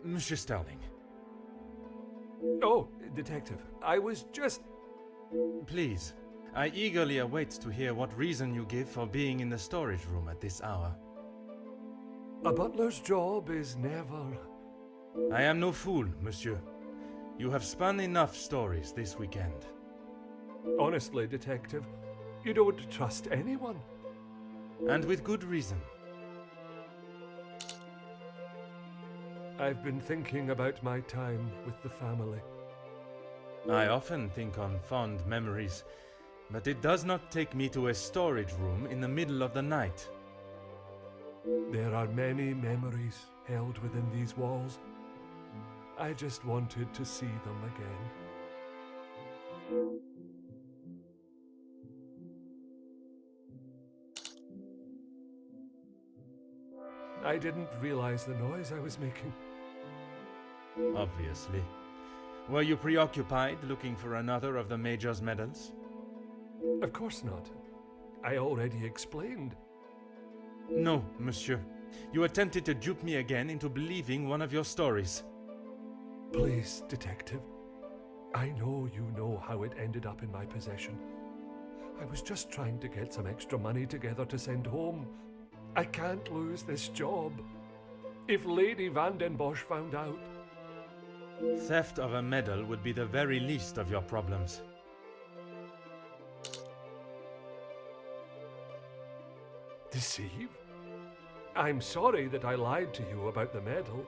Monsieur Sterling. Oh, Detective, I was just... Please, I eagerly await to hear what reason you give for being in the storage room at this hour. A butler's job is never... I am no fool, monsieur. You have spun enough stories this weekend. Honestly, Detective, you don't trust anyone. And with good reason. I've been thinking about my time with the family. I often think on fond memories, but it does not take me to a storage room in the middle of the night. There are many memories held within these walls. I just wanted to see them again. I didn't realize the noise I was making. Obviously. Were you preoccupied looking for another of the Major's medals? Of course not. I already explained. No, monsieur. You attempted to dupe me again into believing one of your stories. Please, Detective. I know you know how it ended up in my possession. I was just trying to get some extra money together to send home. I can't lose this job. If Lady Van den Bosch found out... Theft of a medal would be the very least of your problems. Deceive? I'm sorry that I lied to you about the medal.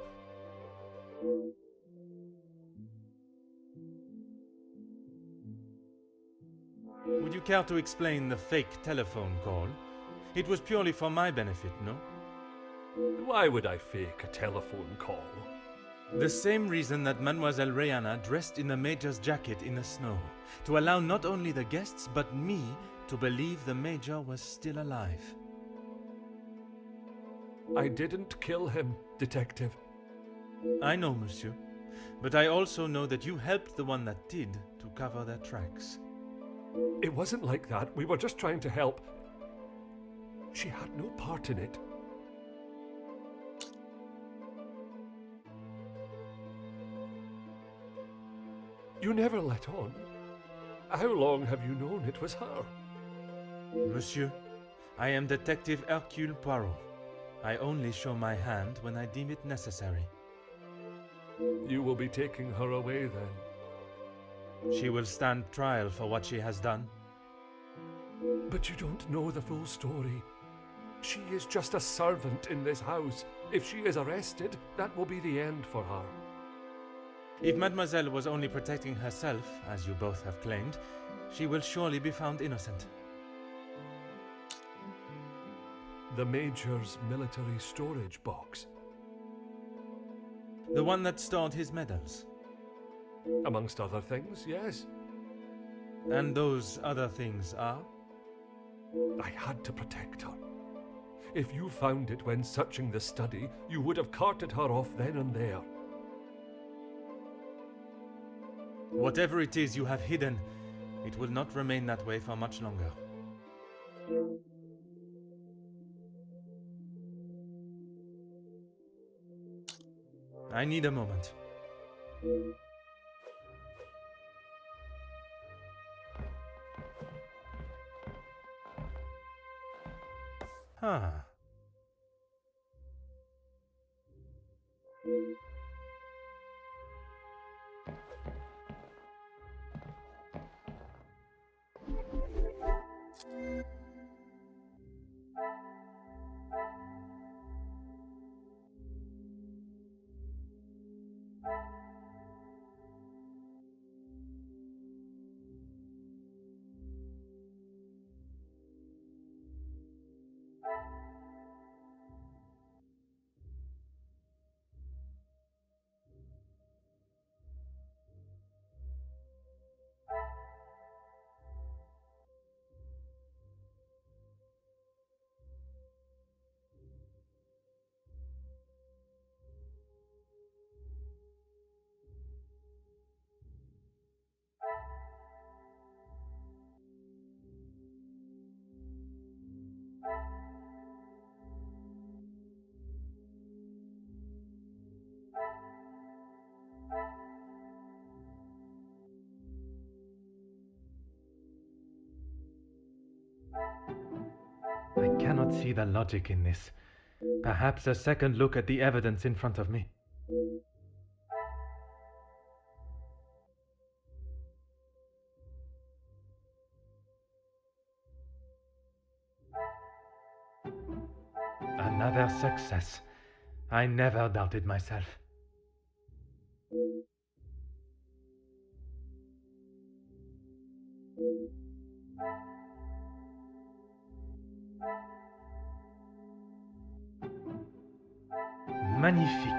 Would you care to explain the fake telephone call? It was purely for my benefit, no? Why would I fake a telephone call? The same reason that Mademoiselle Rihanna dressed in the Major's jacket in the snow, to allow not only the guests but me to believe the Major was still alive. I didn't kill him, Detective. I know, monsieur, but I also know that you helped the one that did to cover their tracks. It wasn't like that. We were just trying to help. She had no part in it. You never let on. How long have you known it was her? Monsieur, I am Detective Hercule Poirot. I only show my hand when I deem it necessary. You will be taking her away then. She will stand trial for what she has done. But you don't know the full story. She is just a servant in this house. If she is arrested, that will be the end for her. If Mademoiselle was only protecting herself, as you both have claimed, she will surely be found innocent. The Major's military storage box. The one that stored his medals. Amongst other things, yes. And those other things are? I had to protect her. If you found it when searching the study, you would have carted her off then and there. Whatever it is you have hidden, it will not remain that way for much longer. I need a moment. Huh. I cannot see the logic in this. Perhaps a second look at the evidence in front of me. Another success. I never doubted myself. Magnifique.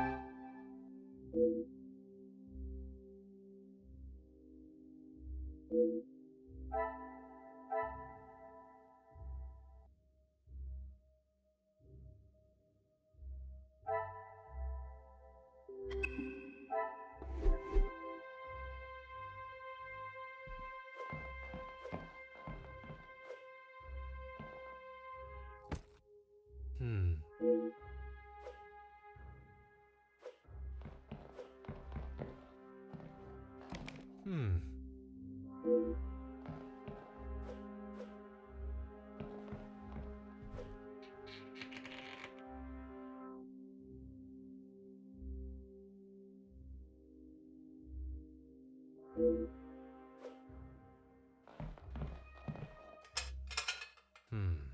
Hmm. Hmm. Hmm.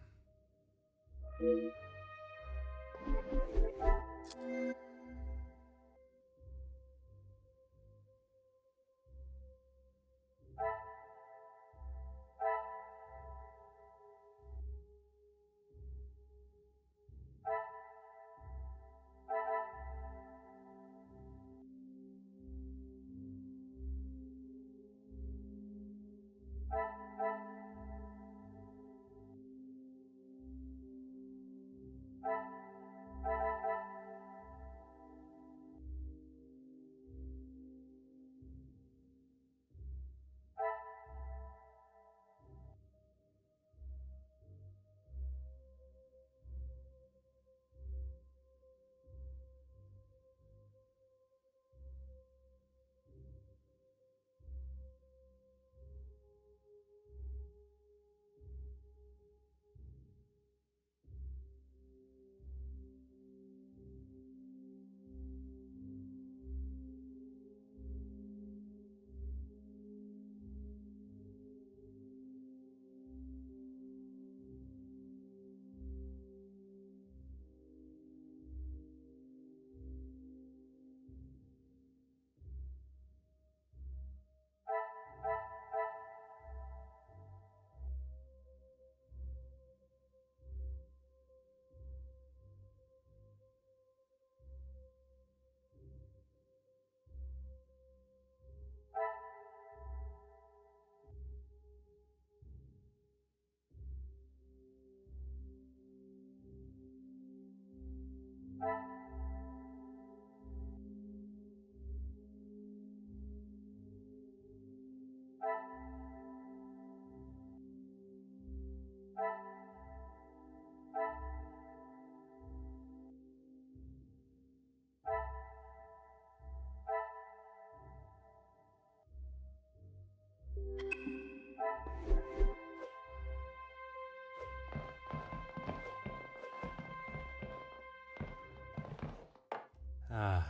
Ah.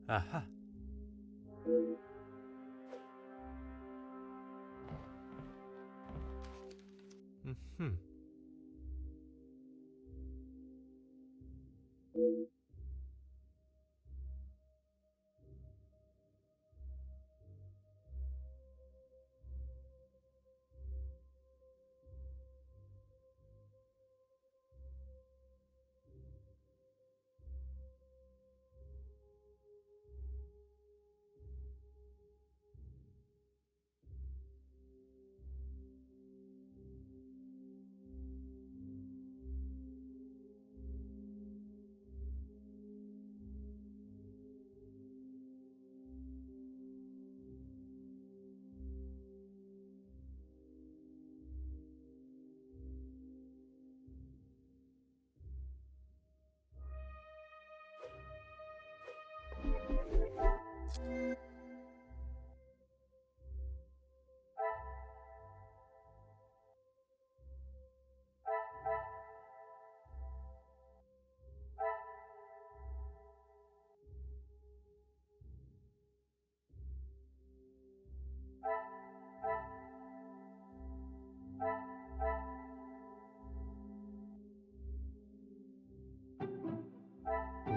Aha. Mm-hmm.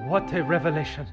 What a revelation!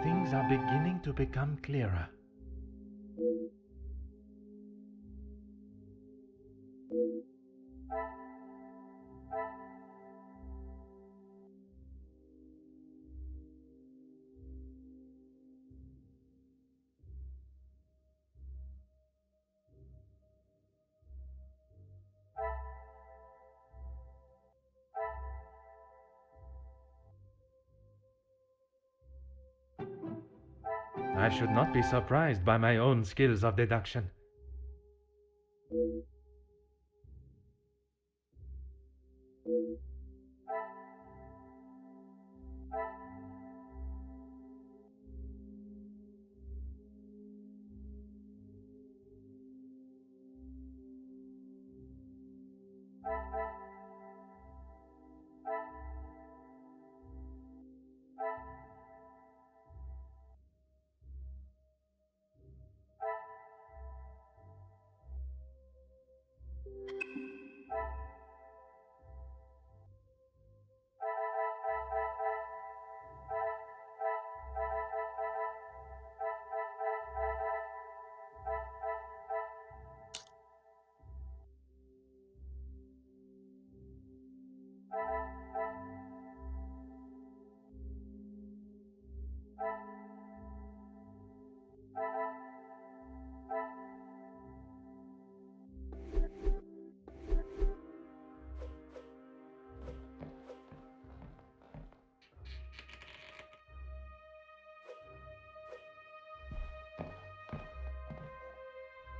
Things are beginning to become clearer. I should not be surprised by my own skills of deduction.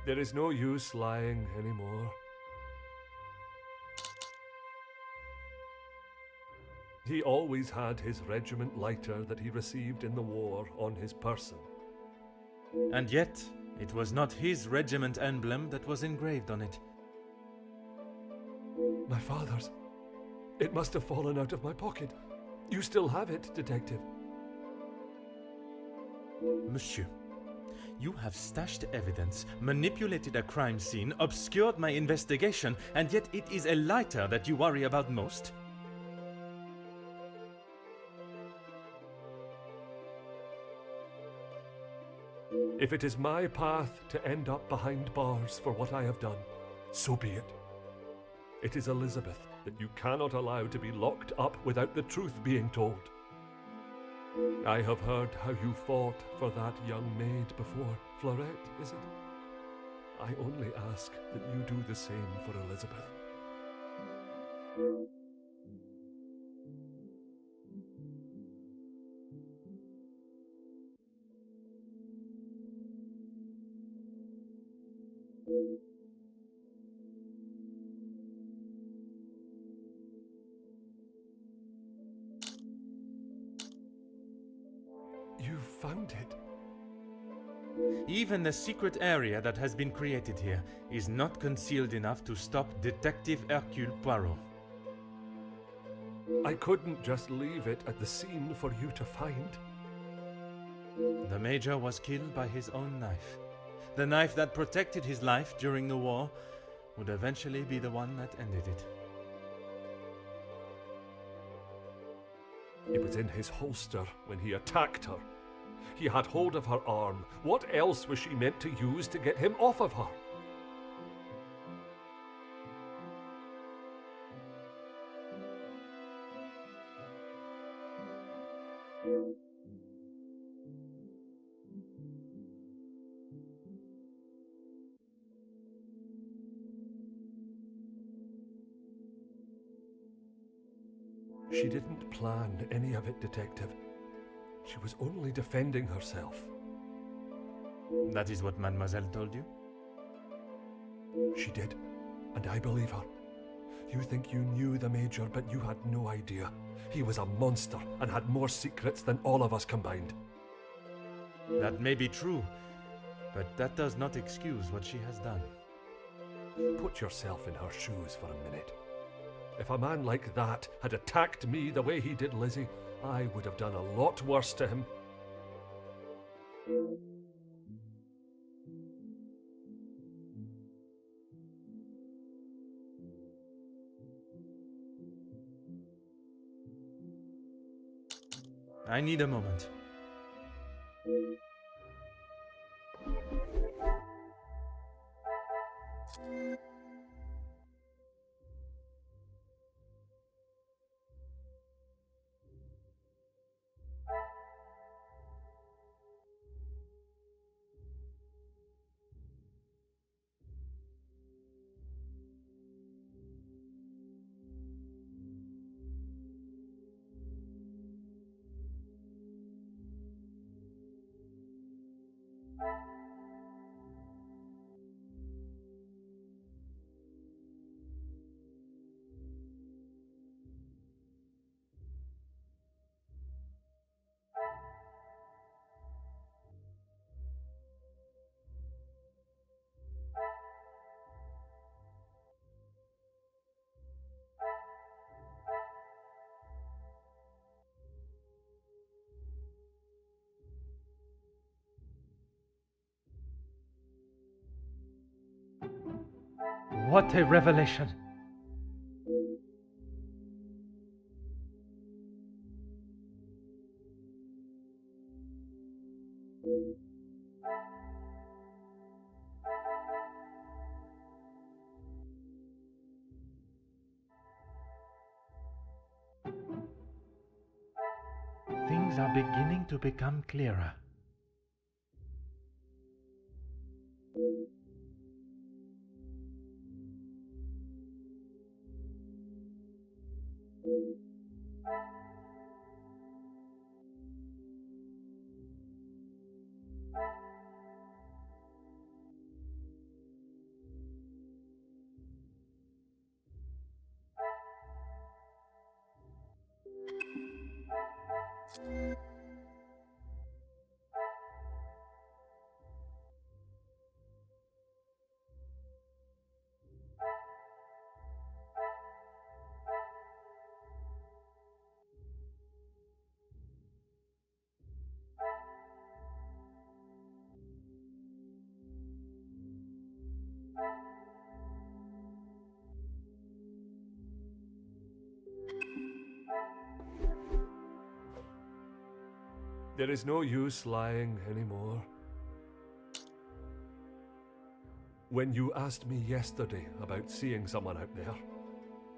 There is no use lying anymore. He always had his regiment lighter that he received in the war on his person. And yet, It was not his regiment emblem that was engraved on it. My father's. It must have fallen out of my pocket. You still have it, Detective. Monsieur, you have stashed evidence, manipulated a crime scene, obscured my investigation, and yet it is a lighter that you worry about most? If it is my path to end up behind bars for what I have done, so be it. It is Elizabeth that you cannot allow to be locked up without the truth being told. I have heard how you fought for that young maid before. Florette, is it? I only ask that you do the same for Elizabeth. You found it. Even the secret area that has been created here is not concealed enough to stop Detective Hercule Poirot. I couldn't just leave it at the scene for you to find. The Major was killed by his own knife. The knife that protected his life during the war would eventually be the one that ended it. It was in his holster when he attacked her. He had hold of her arm. What else was she meant to use to get him off of her? She didn't plan any of it, Detective. She was only defending herself. That is what Mademoiselle told you? She did, and I believe her. You think you knew the Major, but you had no idea. He was a monster and had more secrets than all of us combined. That may be true, but that does not excuse what she has done. Put yourself in her shoes for a minute. If a man like that had attacked me the way he did Lizzie, I would have done a lot worse to him. I need a moment. What a revelation! Things are beginning to become clearer. There is no use lying anymore. When you asked me yesterday about seeing someone out there,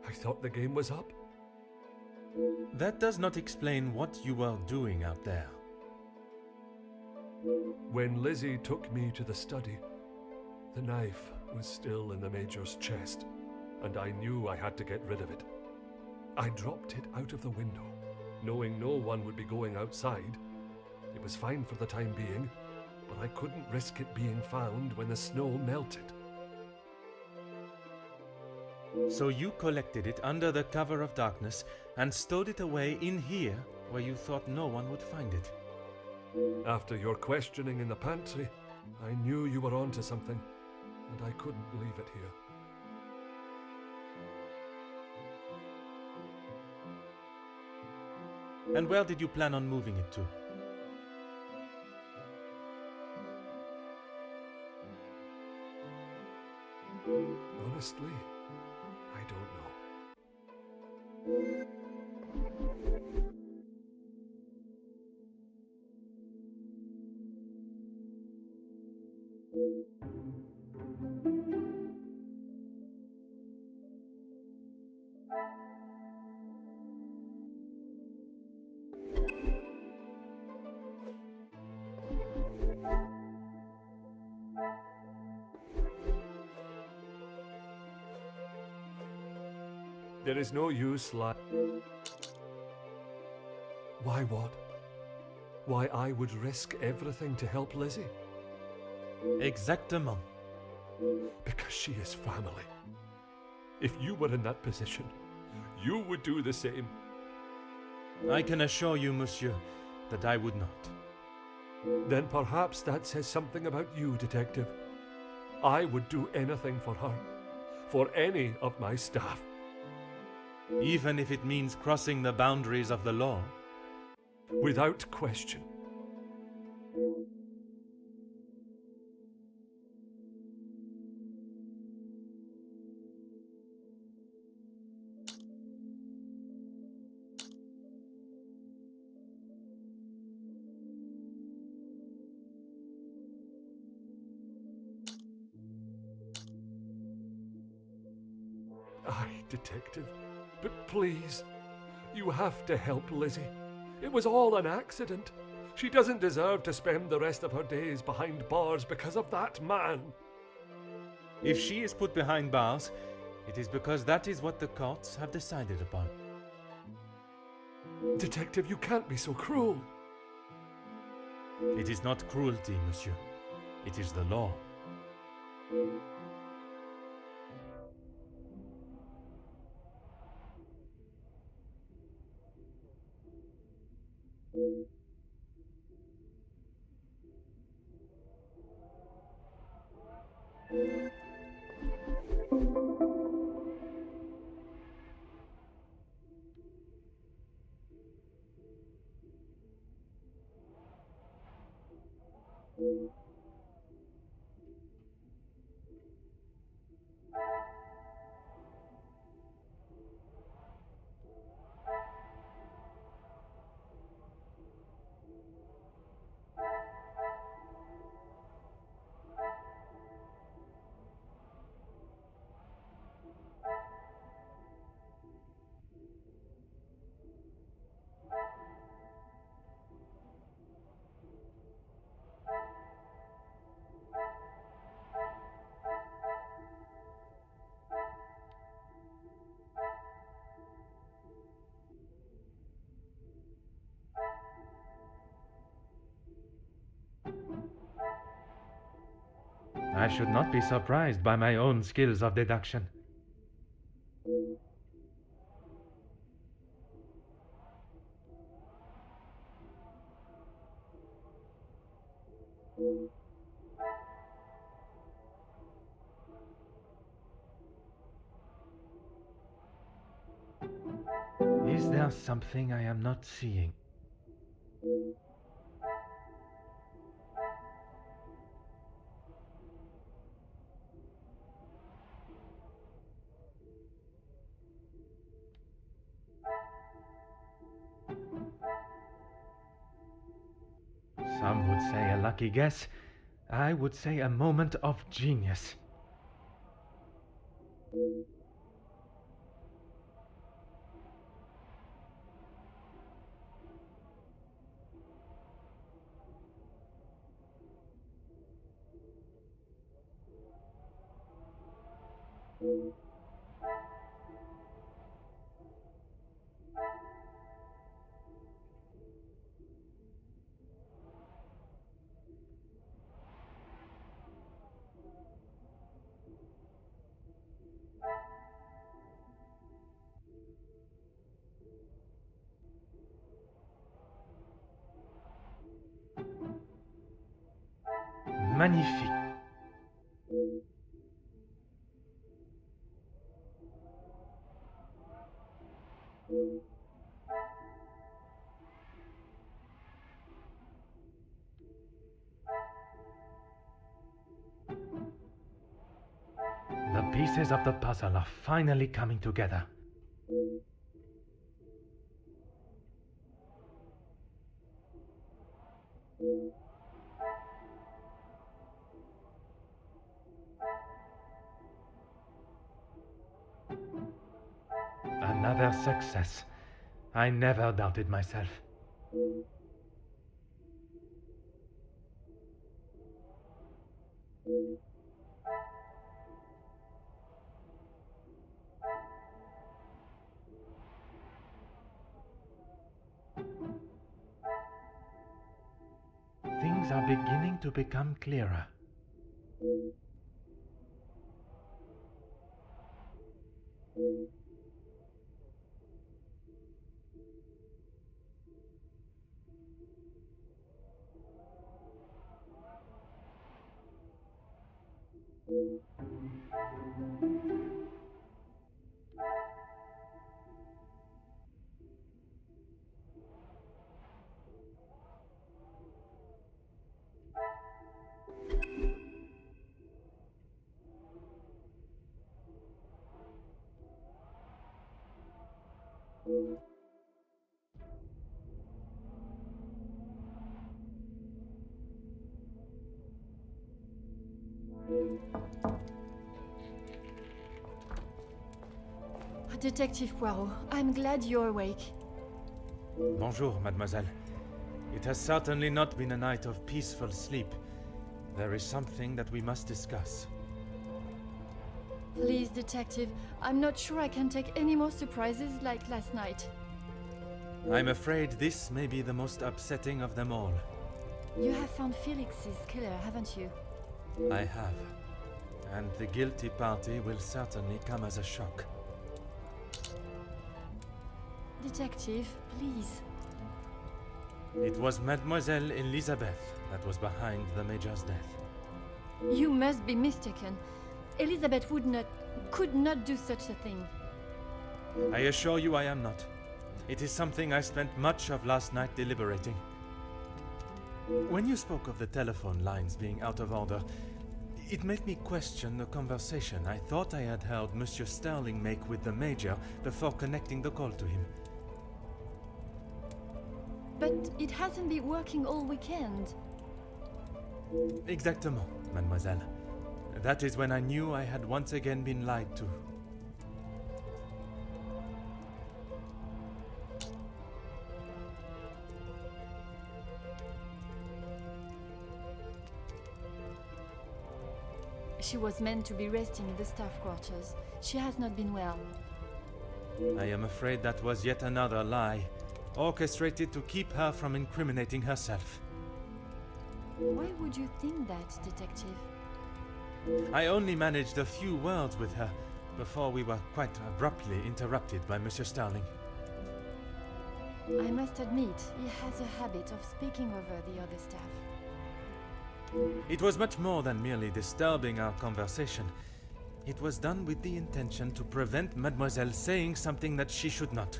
I thought the game was up. That does not explain what you were doing out there. When Lizzie took me to the study, the knife was still in the Major's chest, and I knew I had to get rid of it. I dropped it out of the window, knowing no one would be going outside. It was fine for the time being, but I couldn't risk it being found when the snow melted. So you collected it under the cover of darkness and stowed it away in here where you thought no one would find it. After your questioning in the pantry, I knew you were onto something, and I couldn't leave it here. And where did you plan on moving it to? Honestly, I don't know. There is no use Why what? Why I would risk everything to help Lizzie? Exactement. Because she is family. If you were in that position, you would do the same. I can assure you, monsieur, that I would not. Then perhaps that says something about you, Detective. I would do anything for her, for any of my staff. Even if it means crossing the boundaries of the law. Without question. Aye, Detective, but please, you have to help Lizzie. It was all an accident. She doesn't deserve to spend the rest of her days behind bars because of that man. If she is put behind bars, it is because that is what the courts have decided upon. Detective, you can't be so cruel. It is not cruelty, monsieur. It is the law. I should not be surprised by my own skills of deduction. Is there something I am not seeing? say a lucky guess, I would say a moment of genius. Magnifique. The pieces of the puzzle are finally coming together. Another success. I never doubted myself. Things are beginning to become clearer. Detective Poirot, I'm glad you're awake. Bonjour, mademoiselle. It has certainly not been a night of peaceful sleep. There is something that we must discuss. Please, detective, I'm not sure I can take any more surprises like last night. I'm afraid this may be the most upsetting of them all. You have found Felix's killer, haven't you? I have. And the guilty party will certainly come as a shock. Detective, please. It was Mademoiselle Elizabeth that was behind the Major's death. You must be mistaken. Elizabeth could not do such a thing. I assure you I am not. It is something I spent much of last night deliberating. When you spoke of the telephone lines being out of order, it made me question the conversation I thought I had heard Monsieur Sterling make with the Major before connecting the call to him. But it hasn't been working all weekend. Exactement, mademoiselle. That is when I knew I had once again been lied to. She was meant to be resting in the staff quarters. She has not been well. I am afraid that was yet another lie, orchestrated to keep her from incriminating herself. Why would you think that, detective? I only managed a few words with her before we were quite abruptly interrupted by Monsieur Sterling. I must admit, he has a habit of speaking over the other staff. It was much more than merely disturbing our conversation. It was done with the intention to prevent Mademoiselle saying something that she should not.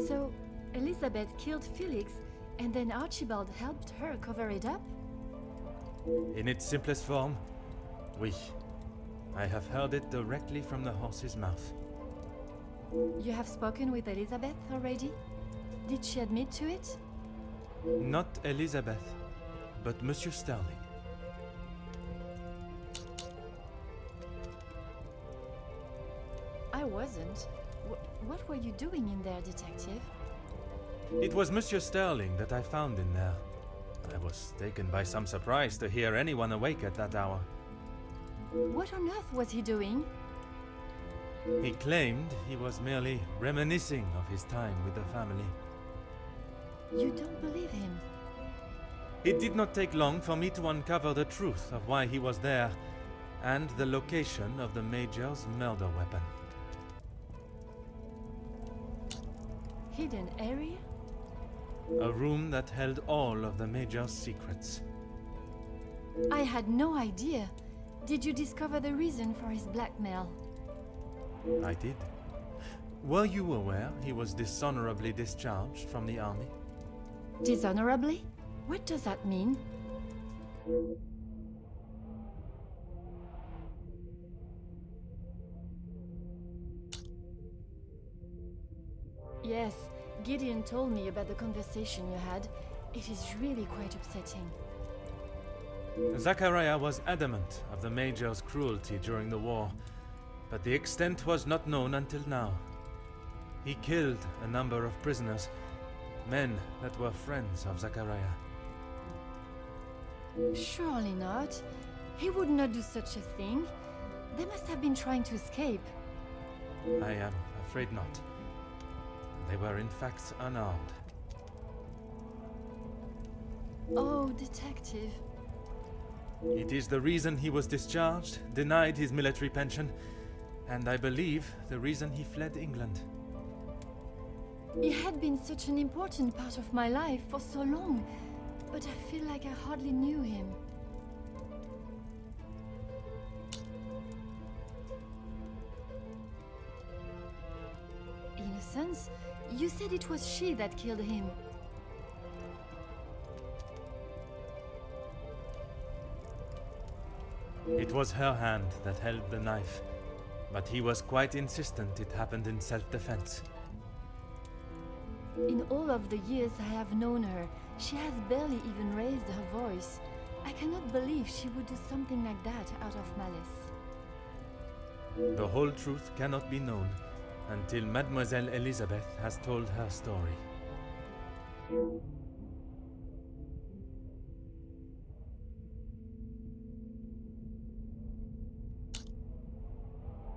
So, Elizabeth killed Felix, and then Archibald helped her cover it up? In its simplest form, oui. I have heard it directly from the horse's mouth. You have spoken with Elizabeth already? Did she admit to it? Not Elizabeth, but Monsieur Sterling. I wasn't. What were you doing in there, detective? It was Monsieur Sterling that I found in there. I was taken by some surprise to hear anyone awake at that hour. What on earth was he doing? He claimed he was merely reminiscing of his time with the family. You don't believe him? It did not take long for me to uncover the truth of why he was there, and the location of the Major's murder weapon. Hidden area? A room that held all of the Major's secrets. I had no idea. Did you discover the reason for his blackmail? I did. Were you aware he was dishonorably discharged from the army? Dishonorably? What does that mean? Yes, Gideon told me about the conversation you had. It is really quite upsetting. Zachariah was adamant of the Major's cruelty during the war, but the extent was not known until now. He killed a number of prisoners, men that were friends of Zachariah. Surely not. He would not do such a thing. They must have been trying to escape. I am afraid not. They were in fact unarmed. Oh, detective. It is the reason he was discharged, denied his military pension, and I believe the reason he fled England. He had been such an important part of my life for so long, but I feel like I hardly knew him. In a sense, you said it was she that killed him. It was her hand that held the knife, but he was quite insistent it happened in self-defense. In all of the years I have known her, she has barely even raised her voice. I cannot believe she would do something like that out of malice. The whole truth cannot be known until Mademoiselle Elizabeth has told her story.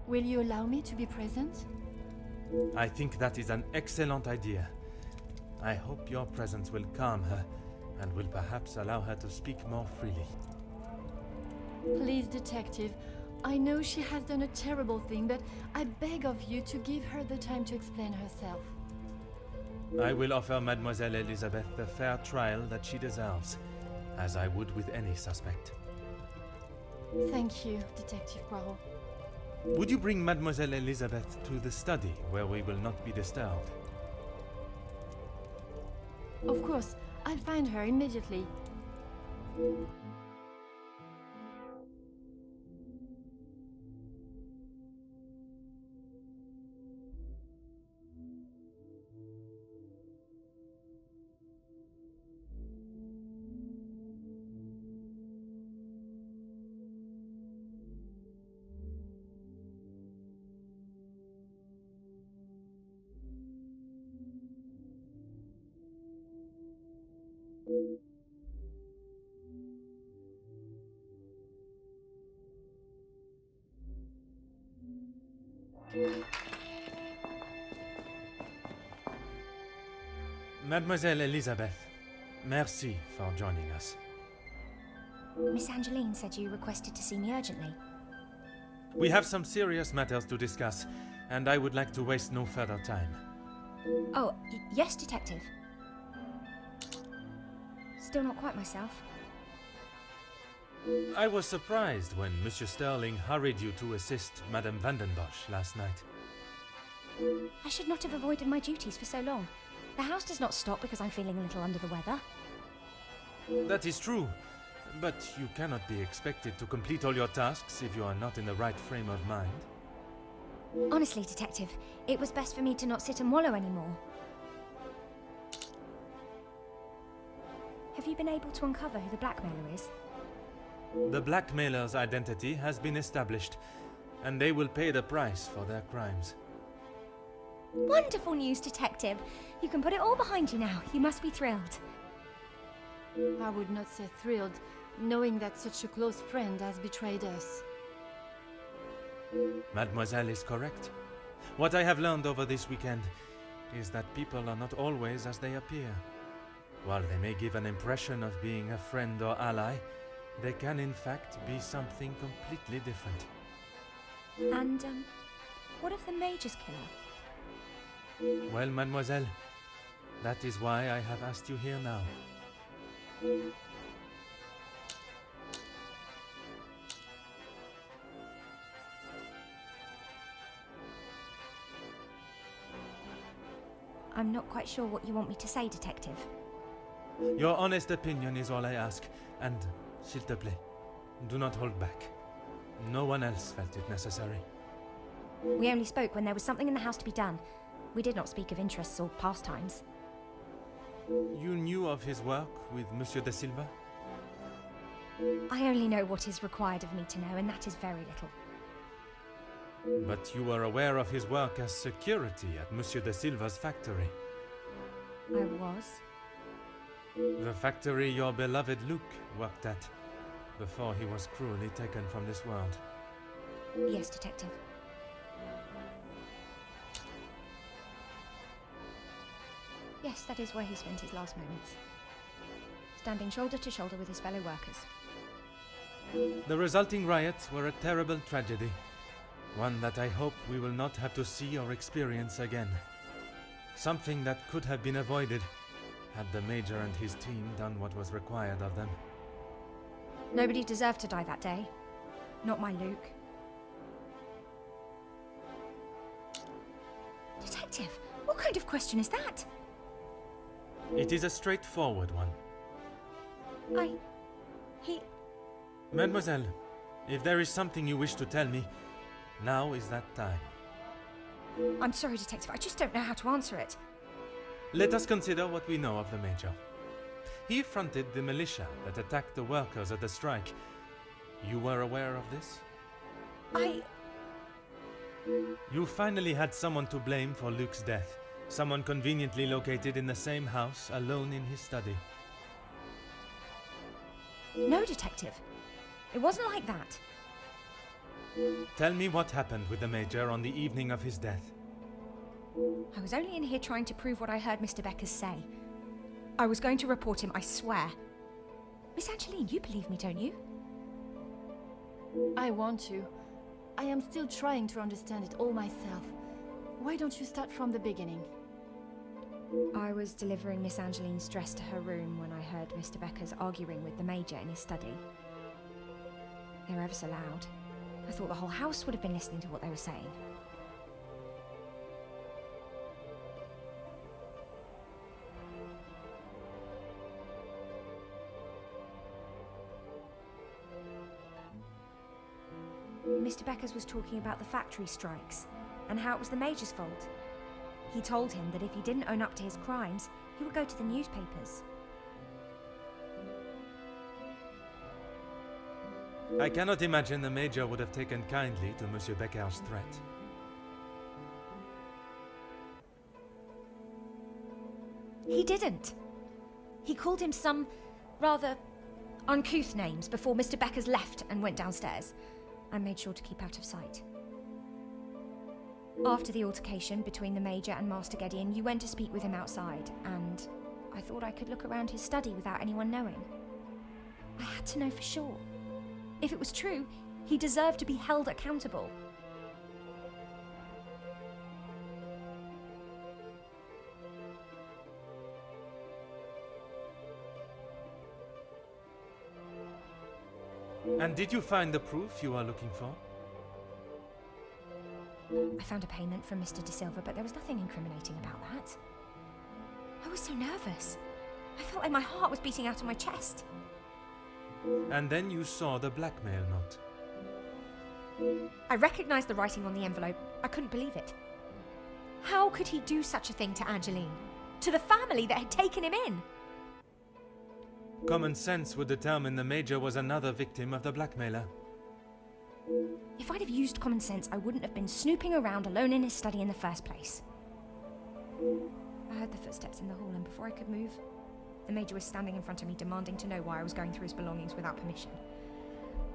Will you allow me to be present? I think that is an excellent idea. I hope your presence will calm her and will perhaps allow her to speak more freely. Please, detective. I know she has done a terrible thing, but I beg of you to give her the time to explain herself. I will offer Mademoiselle Elizabeth the fair trial that she deserves, as I would with any suspect. Thank you, Detective Poirot. Would you bring Mademoiselle Elizabeth to the study where we will not be disturbed? Of course, I'll find her immediately. Mademoiselle Elizabeth, merci for joining us. Miss Angeline said you requested to see me urgently. We have some serious matters to discuss, and I would like to waste no further time. Oh, yes, Detective. Still not quite myself. I was surprised when Monsieur Sterling hurried you to assist Madame Vandenbosch last night. I should not have avoided my duties for so long. The house does not stop because I'm feeling a little under the weather. That is true, but you cannot be expected to complete all your tasks if you are not in the right frame of mind. Honestly, Detective, it was best for me to not sit and wallow anymore. you been able to uncover who the blackmailer is? The blackmailer's identity has been established, and they will pay the price for their crimes. Wonderful news, Detective. You can put it all behind you now. You must be thrilled. I would not say thrilled, knowing that such a close friend has betrayed us. Mademoiselle is correct. What I have learned over this weekend is that people are not always as they appear. While they may give an impression of being a friend or ally, they can in fact be something completely different. And, what of the Major's killer? Well, mademoiselle, that is why I have asked you here now. I'm not quite sure what you want me to say, Detective. Your honest opinion is all I ask, and, s'il te plaît, do not hold back. No one else felt it necessary. We only spoke when there was something in the house to be done. We did not speak of interests or pastimes. You knew of his work with Monsieur de Silva? I only know what is required of me to know, and that is very little. But you were aware of his work as security at Monsieur de Silva's factory. I was. The factory your beloved Luke worked at, before he was cruelly taken from this world. Yes, Detective. Yes, that is where he spent his last moments. Standing shoulder to shoulder with his fellow workers. The resulting riots were a terrible tragedy. One that I hope we will not have to see or experience again. Something that could have been avoided had the Major and his team done what was required of them. Nobody deserved to die that day. Not my Luke. Detective, what kind of question is that? It is a straightforward one. Mademoiselle, if there is something you wish to tell me, now is that time. I'm sorry, Detective, I just don't know how to answer it. Let us consider what we know of the Major. He fronted the militia that attacked the workers at the strike. You were aware of this? You finally had someone to blame for Luke's death. Someone conveniently located in the same house, alone in his study. No, Detective. It wasn't like that. Tell me what happened with the Major on the evening of his death. I was only in here trying to prove what I heard Mr. Beckers say. I was going to report him, I swear. Miss Angeline, you believe me, don't you? I want to. I am still trying to understand it all myself. Why don't you start from the beginning? I was delivering Miss Angeline's dress to her room when I heard Mr. Beckers arguing with the Major in his study. They were ever so loud. I thought the whole house would have been listening to what they were saying. Mr. Beckers was talking about the factory strikes and how it was the Major's fault. He told him that if he didn't own up to his crimes, he would go to the newspapers. I cannot imagine the Major would have taken kindly to Monsieur Becker's threat. He didn't. He called him some rather uncouth names before Mr. Beckers left and went downstairs. I made sure to keep out of sight. After the altercation between the Major and Master Gideon, you went to speak with him outside, and I thought I could look around his study without anyone knowing. I had to know for sure. If it was true, he deserved to be held accountable. And did you find the proof you are looking for? I found a payment from Mr. De Silva, but there was nothing incriminating about that. I was so nervous. I felt like my heart was beating out of my chest. And then you saw the blackmail note. I recognized the writing on the envelope. I couldn't believe it. How could he do such a thing to Angeline? To the family that had taken him in? Common sense would determine the Major was another victim of the blackmailer. If I'd have used common sense, I wouldn't have been snooping around alone in his study in the first place. I heard the footsteps in the hall, and before I could move, the Major was standing in front of me, demanding to know why I was going through his belongings without permission.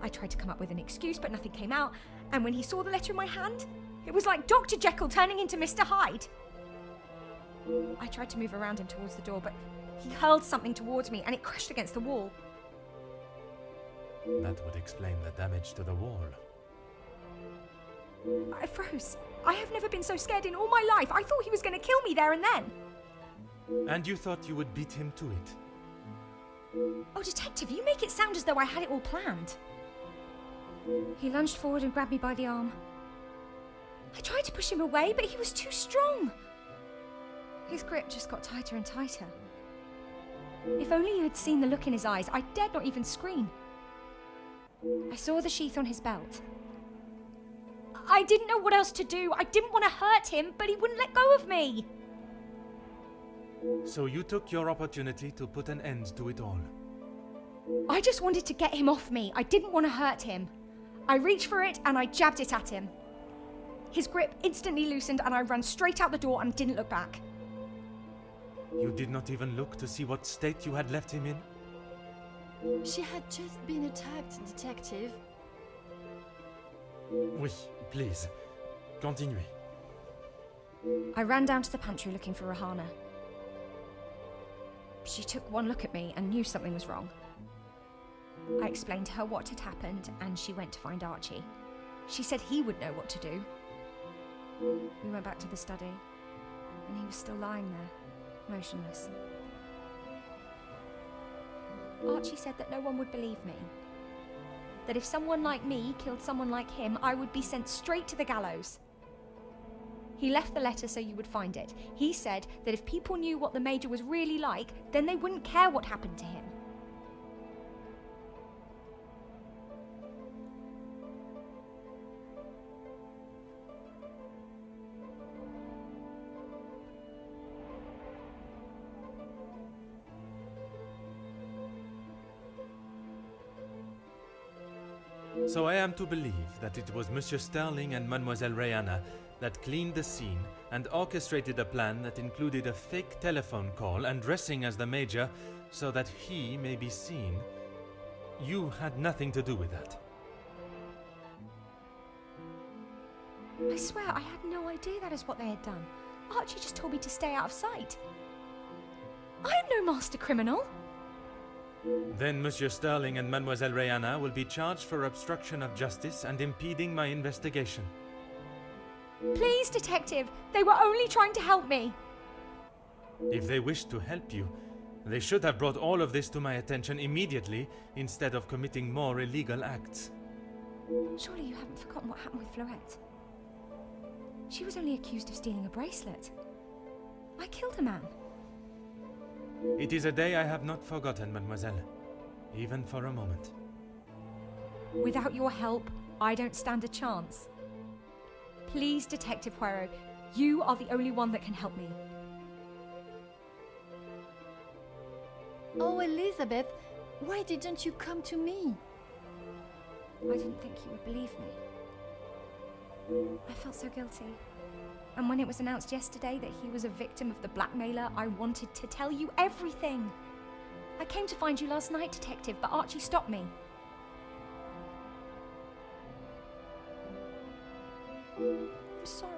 I tried to come up with an excuse, but nothing came out, and when he saw the letter in my hand, it was like Dr. Jekyll turning into Mr. Hyde. I tried to move around him towards the door, but he hurled something towards me, and it crashed against the wall. That would explain the damage to the wall. I froze. I have never been so scared in all my life. I thought he was going to kill me there and then. And you thought you would beat him to it? Oh, Detective, you make it sound as though I had it all planned. He lunged forward and grabbed me by the arm. I tried to push him away, but he was too strong. His grip just got tighter and tighter. If only you had seen the look in his eyes, I dared not even scream. I saw the sheath on his belt. I didn't know what else to do. I didn't want to hurt him, but he wouldn't let go of me. So you took your opportunity to put an end to it all. I just wanted to get him off me. I didn't want to hurt him. I reached for it and I jabbed it at him. His grip instantly loosened and I ran straight out the door and didn't look back. You did not even look to see what state you had left him in? She had just been attacked, Detective. Oui, please. Continuez. I ran down to the pantry looking for Rahana. She took one look at me and knew something was wrong. I explained to her what had happened and she went to find Archie. She said he would know what to do. We went back to the study and he was still lying there, motionless. Archie said that no one would believe me. That if someone like me killed someone like him, I would be sent straight to the gallows. He left the letter so you would find it. He said that if people knew what the Major was really like, then they wouldn't care what happened to him. So I am to believe that it was Monsieur Sterling and Mademoiselle Rihanna that cleaned the scene and orchestrated a plan that included a fake telephone call and dressing as the Major so that he may be seen. You had nothing to do with that. I swear I had no idea that is what they had done. Archie just told me to stay out of sight. I am no master criminal. Then Monsieur Sterling and Mademoiselle Rihanna will be charged for obstruction of justice and impeding my investigation. Please, Detective, they were only trying to help me. If they wished to help you, they should have brought all of this to my attention immediately instead of committing more illegal acts. Surely you haven't forgotten what happened with Florette. She was only accused of stealing a bracelet. I killed a man. It is a day I have not forgotten, mademoiselle, even for a moment. Without your help, I don't stand a chance. Please, Detective Poirot, you are the only one that can help me. Oh, Elizabeth, why didn't you come to me? I didn't think you would believe me. I felt so guilty. And when it was announced yesterday that he was a victim of the blackmailer, I wanted to tell you everything. I came to find you last night, Detective, but Archie stopped me. I'm sorry.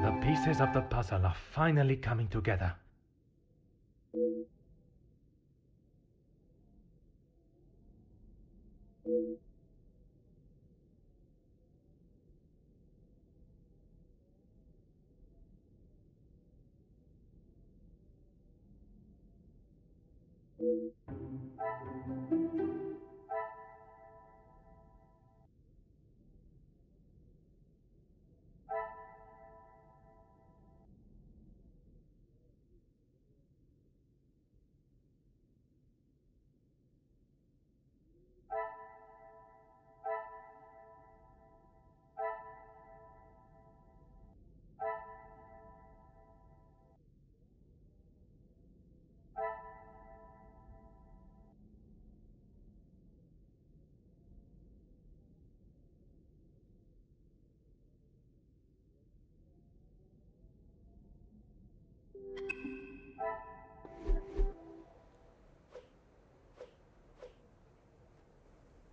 The pieces of the puzzle are finally coming together.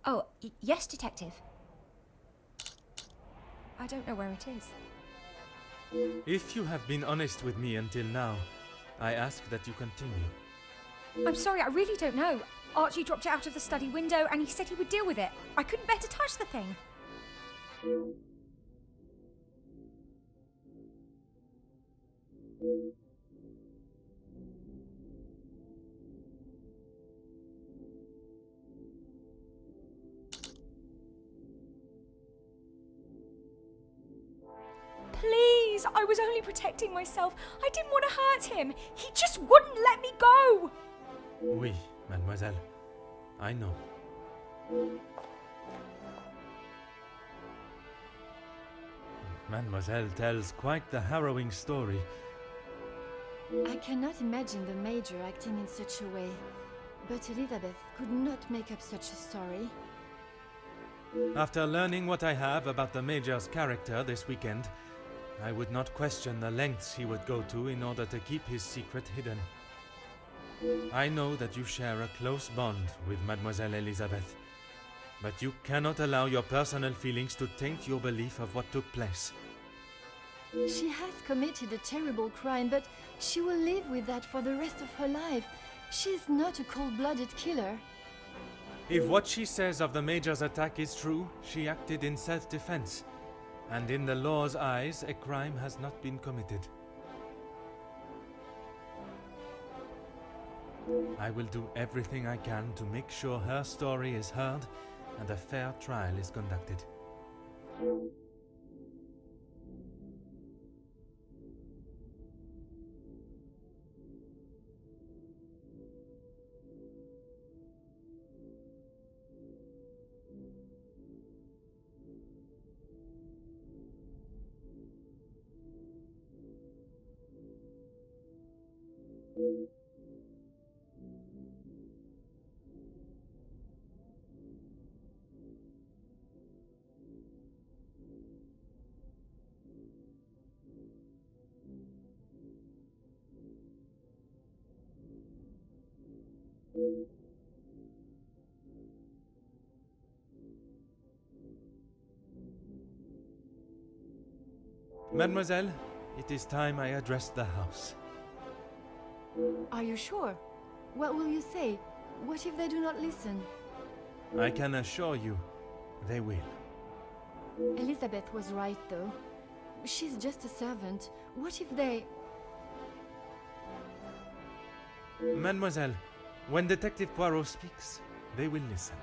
Oh, yes, Detective. I don't know where it is. If you have been honest with me until now, I ask that you continue. I'm sorry, I really don't know. Archie dropped it out of the study window and he said he would deal with it. I couldn't bear to touch the thing. Please, I was only protecting myself. I didn't want to hurt him. He just wouldn't let me go. Oui, mademoiselle. I know. Mademoiselle tells quite the harrowing story. I cannot imagine the Major acting in such a way, but Elizabeth could not make up such a story. After learning what I have about the Major's character this weekend, I would not question the lengths he would go to in order to keep his secret hidden. I know that you share a close bond with Mademoiselle Elizabeth, but you cannot allow your personal feelings to taint your belief of what took place. She has committed a terrible crime, but she will live with that for the rest of her life. She is not a cold-blooded killer. If what she says of the Major's attack is true, she acted in self-defense, and in the law's eyes, a crime has not been committed. I will do everything I can to make sure her story is heard and a fair trial is conducted. Mademoiselle, it is time I addressed the house. Are you sure? What will you say? What if they do not listen? I can assure you, they will. Elizabeth was right, though. She's just a servant. What if they... Mademoiselle, when Detective Poirot speaks, they will listen.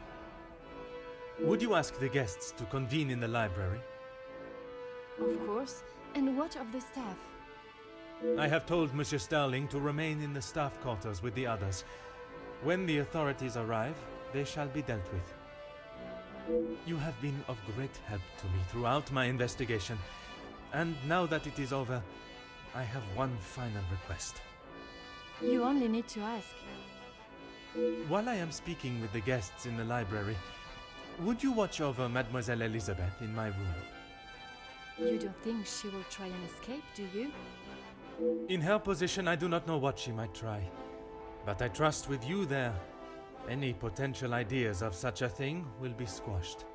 Would you ask the guests to convene in the library? Of course. And what of the staff? I have told Monsieur Sterling to remain in the staff quarters with the others. When the authorities arrive, they shall be dealt with. You have been of great help to me throughout my investigation, and now that it is over, I have one final request. You only need to ask. While I am speaking with the guests in the library, would you watch over Mademoiselle Elizabeth in my room? You don't think she will try and escape, do you? In her position, I do not know what she might try. But I trust with you there, any potential ideas of such a thing will be squashed.